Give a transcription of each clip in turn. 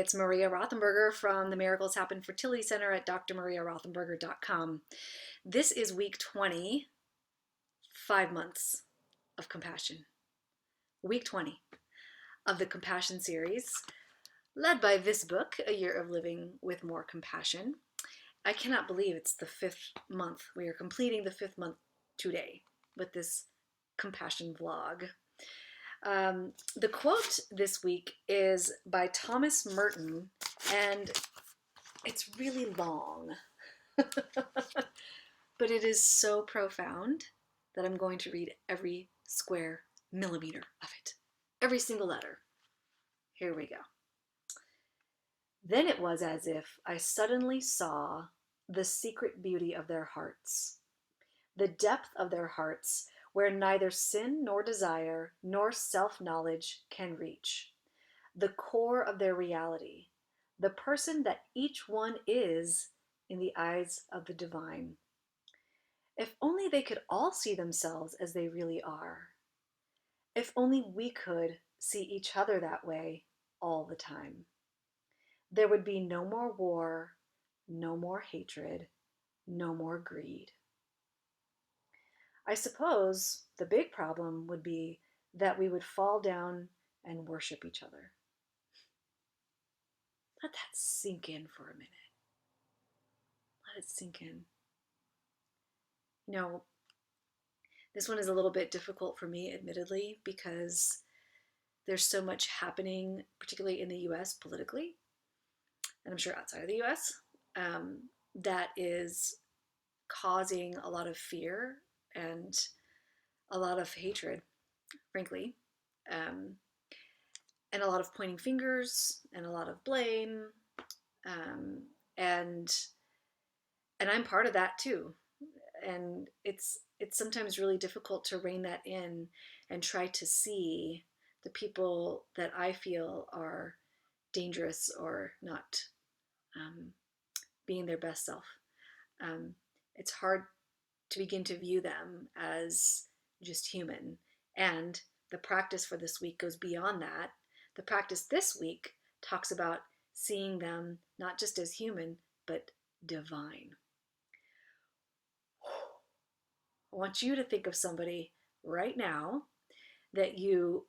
it's Maria Rothenberger from the Miracles Happen Fertility Center at drmariarothenberger.com. This is week 20, 5 months of compassion. Week 20 of the Compassion series, led by this book, A Year of Living with More Compassion. I cannot believe it's the 5th month. We are completing the 5th month today with this compassion vlog. The quote this week is by Thomas Merton, and it's really long, but it is so profound that I'm going to read every square millimeter of it, every single letter. Here we go. Then it was as if I suddenly saw the secret beauty of their hearts, the depth of their hearts, where neither sin nor desire nor self-knowledge can reach, the core of their reality, the person that each one is in the eyes of the divine. If only they could all see themselves as they really are. If only we could see each other that way all the time. There would be no more war, no more hatred, no more greed. I suppose the big problem would be that we would fall down and worship each other. Let that sink in for a minute. Let it sink in. You know, this one is a little bit difficult for me, admittedly, because there's so much happening, particularly in the US politically, and I'm sure outside of the US, that is causing a lot of fear and a lot of hatred, frankly, and a lot of pointing fingers and a lot of blame, and I'm part of that too. And it's sometimes really difficult to rein that in and try to see the people that I feel are dangerous or not being their best self. It's hard to begin to view them as just human. And the practice for this week goes beyond that. The practice this week talks about seeing them not just as human, but divine. I want you to think of somebody right now that you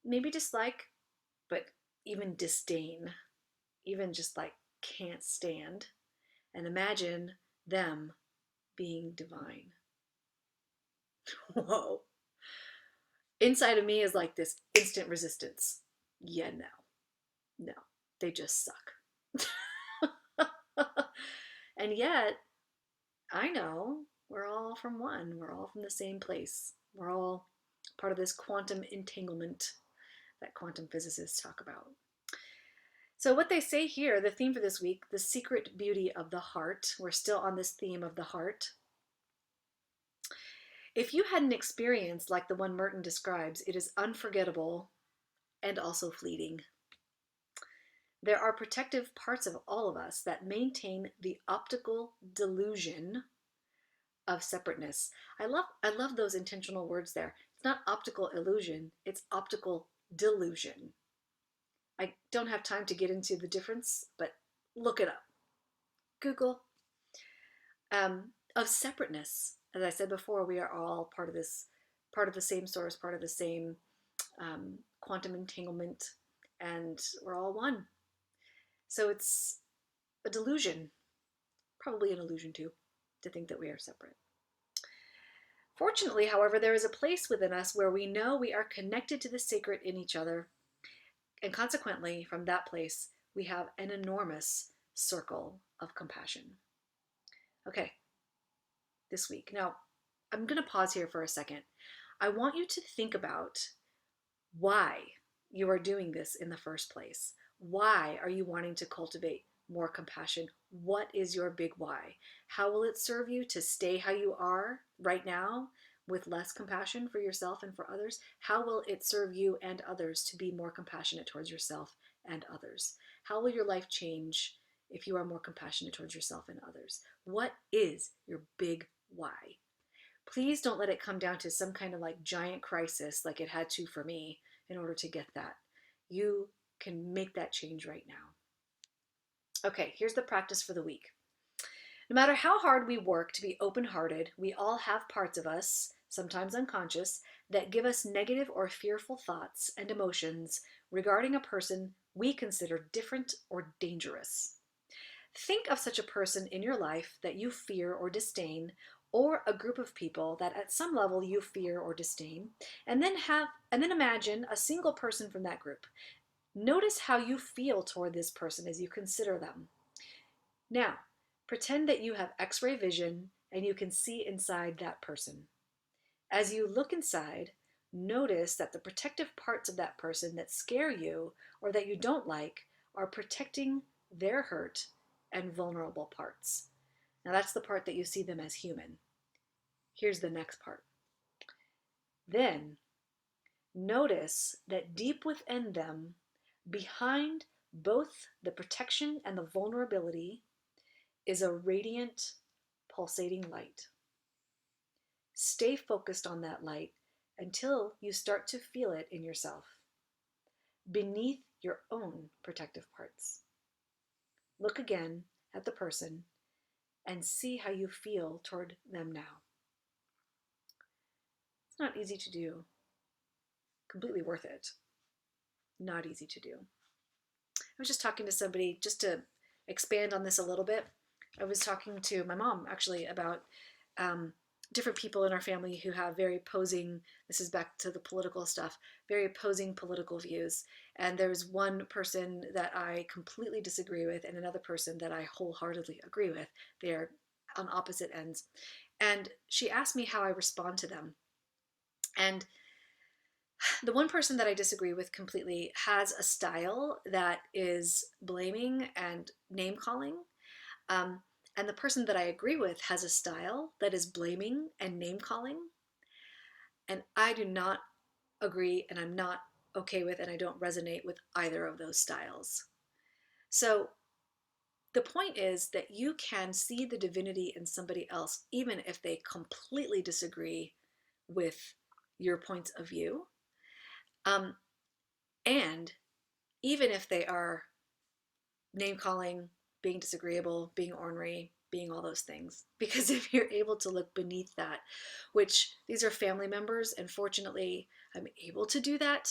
maybe dislike, but even disdain, even just like can't stand, and imagine them being divine. Whoa. Inside of me is like this instant resistance. Yeah, no, they just suck. And yet, I know we're all from one. We're all from the same place. We're all part of this quantum entanglement that quantum physicists talk about. So what they say here, the theme for this week, the secret beauty of the heart. We're still on this theme of the heart. If you had an experience like the one Merton describes, it is unforgettable and also fleeting. There are protective parts of all of us that maintain the optical delusion of separateness. I love those intentional words there. It's not optical illusion, it's optical delusion. I don't have time to get into the difference, but look it up. Google. Of separateness. As I said before, we are all part of this, part of the same source, part of the same quantum entanglement, and we're all one. So it's a delusion, probably an illusion too, to think that we are separate. Fortunately, however, there is a place within us where we know we are connected to the sacred in each other, and consequently, from that place, we have an enormous circle of compassion. Okay, this week. Now, I'm going to pause here for a second. I want you to think about why you are doing this in the first place. Why are you wanting to cultivate more compassion? What is your big why? How will it serve you to stay how you are right now with less compassion for yourself and for others? How will it serve you and others to be more compassionate towards yourself and others? How will your life change if you are more compassionate towards yourself and others? What is your big why? Please don't let it come down to some kind of like giant crisis like it had to for me in order to get that. You can make that change right now. Okay, here's the practice for the week. No matter how hard we work to be open-hearted, we all have parts of us, sometimes unconscious, that give us negative or fearful thoughts and emotions regarding a person we consider different or dangerous. Think of such a person in your life that you fear or disdain, or a group of people that at some level you fear or disdain, and then imagine a single person from that group. Notice how you feel toward this person as you consider them. Now, pretend that you have x-ray vision and you can see inside that person. As you look inside, notice that the protective parts of that person that scare you or that you don't like are protecting their hurt and vulnerable parts. Now that's the part that you see them as human. Here's the next part. Then notice that deep within them, behind both the protection and the vulnerability, is a radiant, pulsating light. Stay focused on that light until you start to feel it in yourself, beneath your own protective parts. Look again at the person and see how you feel toward them now. It's not easy to do. Completely worth it. Not easy to do. I was just talking to somebody, just to expand on this a little bit. I was talking to my mom actually about different people in our family who have very opposing, this is back to the political stuff, very opposing political views. And there's one person that I completely disagree with and another person that I wholeheartedly agree with. They're on opposite ends. And she asked me how I respond to them. And the one person that I disagree with completely has a style that is blaming and name calling. And the person that I agree with has a style that is blaming and name calling. And I do not agree, and I'm not okay with, and I don't resonate with either of those styles. So the point is that you can see the divinity in somebody else, even if they completely disagree with your points of view. And even if they are name calling, being disagreeable, being ornery, being all those things. Because if you're able to look beneath that, which these are family members, and fortunately I'm able to do that.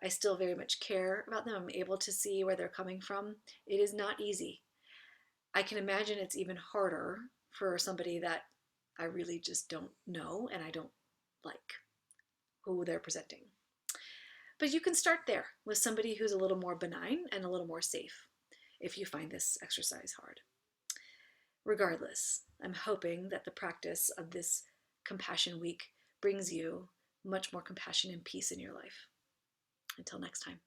I still very much care about them. I'm able to see where they're coming from. It is not easy. I can imagine it's even harder for somebody that I really just don't know and I don't like who they're presenting. But you can start there with somebody who's a little more benign and a little more safe if you find this exercise hard. Regardless, I'm hoping that the practice of this Compassion Week brings you much more compassion and peace in your life. Until next time.